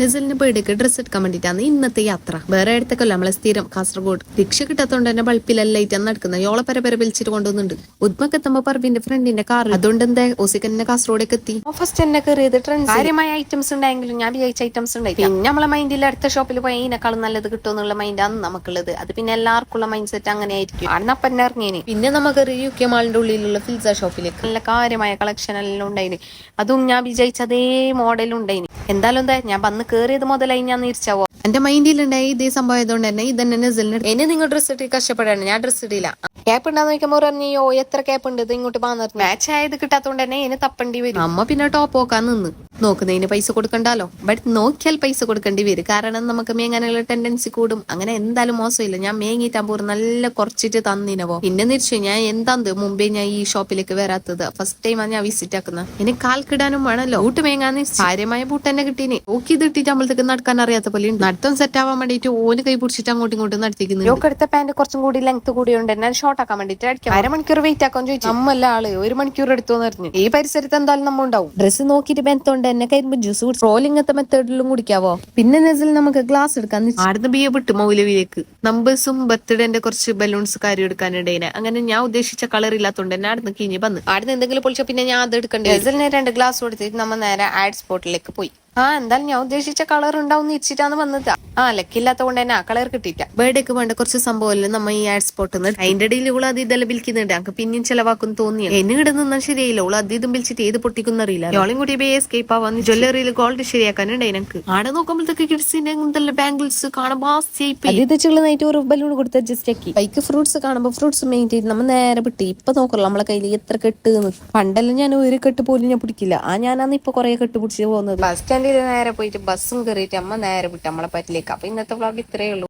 നെസലിന് ബർത്ത്ഡേക്ക് ഡ്രസ്സ് എടുക്കാൻ വേണ്ടിട്ടാണ് ഇന്നത്തെ യാത്ര. വേറെ അടുത്തൊക്കെയല്ല നമ്മളെ സ്ഥിരം കാസർഗോഡ്. റിക്ഷ കിട്ടാത്തോണ്ട് തന്നെ ബൾപ്പിലെല്ലാം ആയിട്ടാണ് നടക്കുന്നത്. യോളെ പരപര വിളിച്ചിട്ട് കൊണ്ടുവന്നുണ്ട്. ഉദ്മക്കെത്തുമ്പോ പറമ്പിന്റെ ഫ്രണ്ടിന്റെ കാർ അതുകൊണ്ട് എന്താ ഓസിക്കന്നെ കാസർഗോഡേക്ക് എത്തി. ഫസ്റ്റ് എന്നെ കയറിയത് ട്രെൻഡ് കാര്യമായ ഐറ്റംസ് ഉണ്ടായെങ്കിലും ഞാൻ വിചാരിച്ച ഐറ്റംസ് ഉണ്ടായി. പിന്നെ നമ്മളെ മൈൻഡിൽ അടുത്ത ഷോപ്പിൽ പോയി ഇതിനേക്കാളും നല്ലത് കിട്ടുമെന്നുള്ള മൈൻഡാണ് നമുക്കുള്ളത്. അത് പിന്നെ എല്ലാവർക്കുള്ള മൈൻഡ് സെറ്റ് അങ്ങനെ ആയിരിക്കും. അന്നപ്പന്നെ ഇറങ്ങിയേനെ. പിന്നെ നമുക്ക് UK മാളിന്റെ ഉള്ളിലുള്ള ഫിൽസ ഷോപ്പിലേക്ക് നല്ല കാര്യമായ കളക്ഷൻ എല്ലാം ഉണ്ടായിന്. അതും ഞാൻ വിചാരിച്ച അതേ മോഡലും ഉണ്ടായിന്. എന്തായാലും എന്താ ഞാൻ വന്ന് കേറിയത് മുതലായി ഞാൻ തിരിച്ചാവോ. എന്റെ മൈൻഡിലുണ്ടായി ഇതേ സംഭവം ആയതുകൊണ്ട് തന്നെ ഇതന്നെ നെസലിന് എന്നെ നിങ്ങൾ ഡ്രസ്സ് ഇട്ട് കഷ്ടപ്പെടാണ്. ഞാൻ ഡ്രസ്സ് ഇടില്ല. ക്യാപ്പ് ഉണ്ടാന്ന് നോക്കുമ്പോൾ പറഞ്ഞോ എത്ര ക്യാപ്പ് ഉണ്ട് ഇത് ഇങ്ങോട്ട് വന്നിട്ട് മാച്ച് ആയത് കിട്ടാത്തോണ്ട് തന്നെ ഇതിന് തപ്പണ്ടി വരും. അമ്മ പിന്നെ ടോപ്പ് നോക്കാൻ നിന്ന് നോക്കുന്നതിന് പൈസ കൊടുക്കണ്ടല്ലോ. ബട്ട് നോക്കിയാൽ പൈസ കൊടുക്കേണ്ടി വരും. കാരണം നമുക്ക് മേങ്ങാനുള്ള ടെൻഡൻസി കൂടും. അങ്ങനെ എന്തായാലും മോശമില്ല. ഞാൻ മേങ്ങിട്ടാകുമ്പോൾ നല്ല കുറച്ചിട്ട് തന്നിനവോ. പിന്നെ തിരിച്ചു ഞാൻ എന്താന്ന് മുമ്പേ ഞാൻ ഈ ഷോപ്പിലേക്ക് വരാത്തത് ഫസ്റ്റ് ടൈമാണ് ഞാൻ വിസിറ്റ് ആക്കുന്നത്. ഇനി കാൽക്കിടാനും വേണമല്ലോ. ബൂട്ട് മേങ്ങാന്ന് കാര്യമായ ബൂട്ട് തന്നെ കിട്ടീന്. നോക്കി ഇത് ഇട്ടിട്ട് നമ്മളത്തേക്ക് നടക്കാൻ അറിയാത്ത പോലെ നടത്തം സെറ്റ് ആവാൻ വേണ്ടിട്ട് ഓന് കൈ പിടിച്ചിട്ട് അങ്ങോട്ടും ഇങ്ങോട്ടും നടത്തിക്കുന്നു. അടുത്ത പാന്റ് കുറച്ചും കൂടി ലെങ്ത് കൂടിയുണ്ട് ഞാൻ ഷോർട്ട് ആക്കാൻ വേണ്ടിട്ട് അടിക്കാം. അരമണിക്കൂർ വെയിറ്റ് ആക്കാൻ ചോദിച്ചു. നമ്മല്ല ആള് 1 മണിക്കൂർ എടുത്തോന്ന് പറഞ്ഞു. ഈ പരിസരത്ത് എന്തായാലും നമ്മ ഉണ്ടാവും. ഡ്രസ്സ് നോക്കിയിട്ട് ബെന്തോണ്ട് എന്നെ കരിമ്പ് ജ്യൂസ് ട്രോളിങ്ങത്തെ മെത്തേഡിലും കുടിക്കാവോ. പിന്നെ നെസിൽ നമുക്ക് ഗ്ലാസ് എടുക്കാൻ ആടുന്ന് ബിയ വിട്ടു മൗലവിയിലേക്ക്. നമ്പേഴ്സും ബർത്ത്ഡേന്റെ കുറച്ച് ബലൂൺസ് കാര്യം എടുക്കാനിടയിനെ. അങ്ങനെ ഞാൻ ഉദ്ദേശിച്ച കളർ ഇല്ലാത്തോണ്ട് തന്നെ ആടുന്ന് കിഞ്ഞ് വന്ന് ആടുന്ന് എന്തെങ്കിലും പൊളിച്ചോ പിന്നെ ഞാൻ അത് എടുക്കണ്ടേ. നെസലിനെ 2 ഗ്ലാസ് കൊടുത്തിട്ട് നമ്മ നേരെ ആഡ് സ്പോട്ടിലേക്ക് പോയി. എന്തായാലും ഞാൻ ഉദ്ദേശിച്ച കളർ ഉണ്ടാവും ഇച്ചിട്ടാണ് വന്നത്. ലക്കില്ലാത്ത കൊണ്ട് തന്നെ ആ കളർ കിട്ടിയില്ല. ബർത്ത്ഡേക്ക് വേണ്ട കുറച്ച് സംഭവമല്ലേ നമ്മ ഈ ആഡ് സ്പോട്ട് അതിന്റെ ഇടയിൽ ഉള്ള അത് ഇതെല്ലാം വിൽക്കുന്നുണ്ട്. ഞങ്ങൾക്ക് പിന്നെയും ചെലവാക്കും തോന്നിയ എന്നെ ഇടുന്ന ശരിയായില്ല. ഉള്ള അത് ഇതും വിളിച്ചിട്ട് ഏത് പൊട്ടിക്കുന്ന അറിയില്ല. യോളും കൂടി എസ്കേപ്പ് ആവാന്ന് ജ്വല്ലറിയിൽ ഗോൾഡ് ശരിയാക്കാനുണ്ട് എനിക്ക്. ആടെ നോക്കുമ്പോഴത്തേക്ക് കിഡ്സിന്റെ എന്തെല്ലാം ബാംഗിൾസ് കാണുമ്പോൾ ഒരു ബലൂൺ കൊടുത്ത് അഡ്ജസ്റ്റ് ആക്കി. ബൈക്ക് ഫ്രൂട്ട്സ് കാണുമ്പോൾ ഫ്രൂട്ട്സ് മെയിൻ ചെയ്ത് നമ്മ നേരെ വിട്ട്. ഇപ്പൊ നോക്കല്ലോ നമ്മളെ കയ്യിൽ എത്ര കെട്ട്. പണ്ടെല്ലാം ഞാൻ ഒരു കെട്ട് പോലും ഞാൻ പിടിക്കില്ല. ഞാനാന്ന് ഇപ്പൊ കുറെ കെട്ട് പിടിച്ച് പോകുന്നത്. ബസ് സ്റ്റാൻഡിൽ നേരെ പോയിട്ട് ബസ്സും കയറിയിട്ട് അമ്മ നേരെ വിട്ട് നമ്മളെ പറ്റിലേക്ക്. അപ്പൊ ഇന്നത്തെ വ്ളോഗ് ഇത്രയേ ഉള്ളൂ.